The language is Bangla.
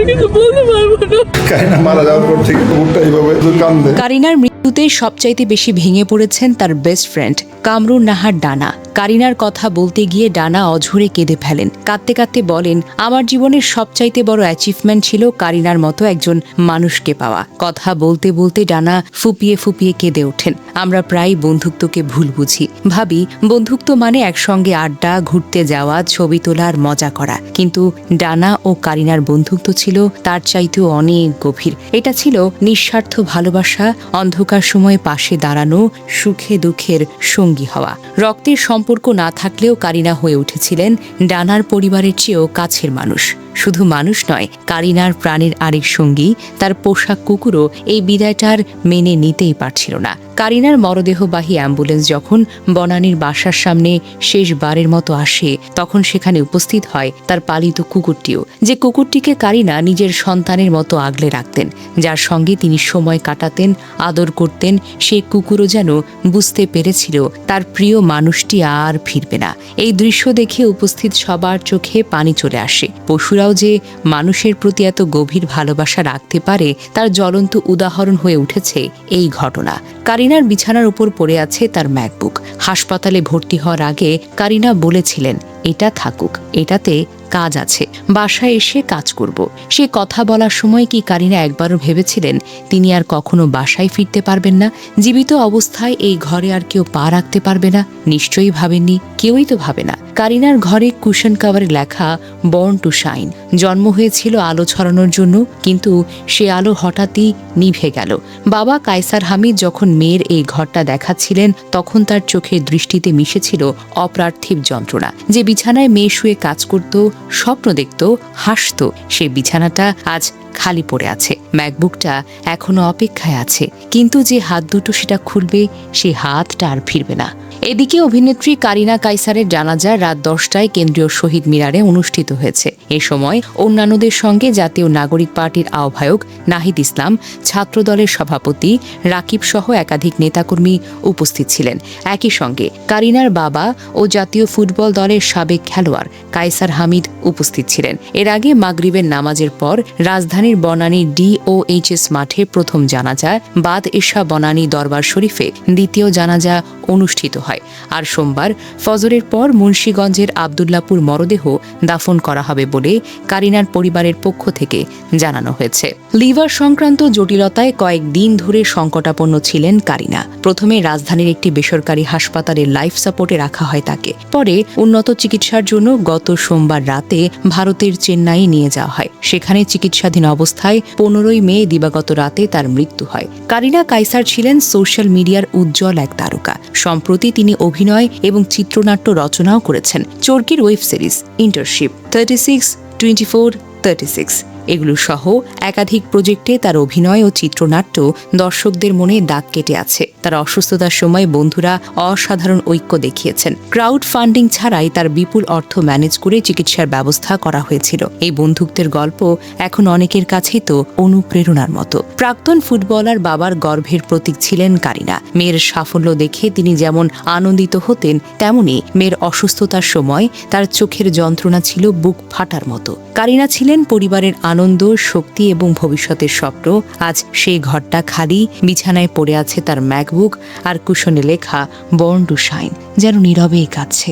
কিছু বলতে পারবো না। কারিনা মারা যাওয়ার পর থেকে কুকুরটা এইভাবে কান্দে। কারিনার মৃত্যুতে সবচাইতে বেশি ভেঙে পড়েছেন তার বেস্ট ফ্রেন্ড কামরুন নাহার ডানা। কারিনার কথা বলতে গিয়ে ডানা অঝরে কেঁদে ফেলেন। কাঁদতে কাঁদতে বলেন, আমার জীবনের সবচাইতে বড় অ্যাচিভমেন্ট ছিল কারিনার মতো একজন মানুষকে পাওয়া। কথা বলতে বলতে ডানা ফুপিয়ে ফুপিয়ে কেঁদে ওঠেন। আমরা প্রায় বন্ধুত্বকে ভুল বুঝি, ভাবি বন্ধুত্ব মানে একসঙ্গে আড্ডা, ঘুরতে যাওয়া, ছবি তোলার মজা করা। কিন্তু ডানা ও কারিনার বন্ধুত্ব ছিল তার চাইতেও অনেক গভীর। এটা ছিল নিঃস্বার্থ ভালোবাসা, অন্ধকার সময়ে পাশে দাঁড়ানো, সুখে দুঃখের সঙ্গী হওয়া। রক্তের সম্পর্ক না থাকলেও কারিনা হয়ে উঠেছিলেন ডানার পরিবারের চেয়েও কাছের মানুষ। শুধু মানুষ নয়, কারিনার প্রাণের আরেক সঙ্গী তার পোষা কুকুরও এই বিদায়টার মেনে নিতেই পারছিল না। কারিনার মরদেহবাহী অ্যাম্বুলেন্স যখন বনানীর বাসার সামনে শেষবারের মতো আসে, তখন সেখানে উপস্থিত হয় তার পালিত কুকুরটিও, যে কুকুরটিকে কারিনা নিজের সন্তানের মতো আগলে রাখতেন, যার সঙ্গে তিনি সময় কাটাতেন, আদর করতেন। সেই কুকুরও যেন বুঝতে পেরেছিল তার প্রিয় মানুষটি আর ফিরবে না। এই দৃশ্য দেখে উপস্থিত সবার চোখে পানি চলে আসে। পশুরাও যে মানুষের প্রতি এত গভীর ভালোবাসা রাখতে পারে তার জ্বলন্ত উদাহরণ হয়ে উঠেছে এই ঘটনা। কারিনার বিছানার উপর পড়ে আছে তার ম্যাকবুক। হাসপাতালে ভর্তি হওয়ার আগে কারিনা বলেছিলেন, এটা থাকুক, এটাতে কাজ আছে, বাসায় এসে কাজ করব। সে কথা বলার সময় কি কারিনা একবারও ভেবেছিলেন তিনি আর কখনো বাসায় ফিরতে পারবেন না? জীবিত অবস্থায় এই ঘরে আর কেউ পা রাখতে পারবে না? নিশ্চয়ই ভাবেননি, কেউই তো ভাবে না। কারিনার ঘরে কুশন কাভারে লেখা বর্ন টু শাইন। জন্ম হয়েছিল আলো ছড়ানোর জন্য, কিন্তু সে আলো হঠাৎই নিভে গেল। বাবা কায়সার হামিদ যখন মেয়ের এই ঘরটা দেখাচ্ছিলেন, তখন তার চোখের দৃষ্টিতে মিশেছিল অপার্থিব যন্ত্রণা। যে বিছানায় মেয়ে শুয়ে কাজ করত, স্বপ্ন দেখত, হাসত, সে বিছানাটা আজ খালি পড়ে আছে। ম্যাকবুকটা এখনো অপেক্ষায় আছে, কিন্তু যে হাত দুটো সেটা খুলবে, সে হাতটা আর ফিরবে না। এদিকে অভিনেত্রী কারিনা কাইসারের জানাজা রাত 10টায় কেন্দ্রীয় শহীদ মিনারে অনুষ্ঠিত হয়েছে। এ সময় অন্যান্যদের সঙ্গে জাতীয় নাগরিক পার্টির আহ্বায়ক নাহিদ ইসলাম, ছাত্রদলের সভাপতি রাকিব সহ একাধিক নেতাকর্মী উপস্থিত ছিলেন। একই সঙ্গে কারিনার বাবা ও জাতীয় ফুটবল দলের সাবেক খেলোয়াড় কায়সার হামিদ উপস্থিত ছিলেন। এর আগে মাগরিবের নামাজের পর রাজধানীর বনানী DOHS মাঠে প্রথম জানাজা, বাদ এশা বনানী দরবার শরীফে দ্বিতীয় জানাজা অনুষ্ঠিত হয়। আর সোমবার ফজরের পর মুন্সিগঞ্জের আব্দুল্লাপুর মরদেহ দাফন করা হবে বলে কারিনার পরিবারের পক্ষ থেকে জানানো হয়েছে। লিভার সংক্রান্ত জটিলতায় কয়েকদিন ধরে সংকটাপন্ন ছিলেন কারিনা। প্রথমে রাজধানীর একটি বেসরকারি হাসপাতালে লাইফ সাপোর্টে রাখা হয় তাকে। পরে উন্নত চিকিৎসার জন্য গত সোমবার রাতে ভারতের চেন্নাই নিয়ে যাওয়া হয়। সেখানে চিকিৎসাধীন অবস্থায় 15ই মে দিবাগত রাতে তার মৃত্যু হয়। কারিনা কাইসার ছিলেন সোশ্যাল মিডিয়ার উজ্জ্বল এক তারকা। সম্প্রতি তিনি অভিনয় এবং চিত্রনাট্য রচনাও করেছেন। চরকির ওয়েব সিরিজ ইন্টারশিপ, 36, 24, 36 এগুলো সহ একাধিক প্রজেক্টে তার অভিনয় ও চিত্রনাট্য দর্শকদের মনে দাগ কেটে আছে। তার অসুস্থতার সময় বন্ধুরা অসাধারণ ঐক্য দেখিয়েছেন। ক্রাউড ফান্ডিং ছাড়াই তার বিপুল অর্থ ম্যানেজ করে চিকিৎসার ব্যবস্থা করা হয়েছিল। এই বন্ধুত্বের গল্প এখন অনেকের কাছেই তো অনুপ্রেরণার মতো। প্রাক্তন ফুটবলার বাবার গর্ভের প্রতীক ছিলেন কারিনা। মেয়ের সাফল্য দেখে তিনি যেমন আনন্দিত হতেন, তেমনি মেয়ের অসুস্থতার সময় তার চোখের যন্ত্রণা ছিল বুক ফাটার মতো। কারিনা ছিলেন পরিবারের আনন্দ, শক্তি এবং ভবিষ্যতের স্বপ্ন। আজ সেই ঘরটা খালি, বিছানায় পড়ে আছে তার ম্যাকবুক আর কুশনে লেখা বর্ন টু শাইন, যেন নীরবেই কাঁদছে।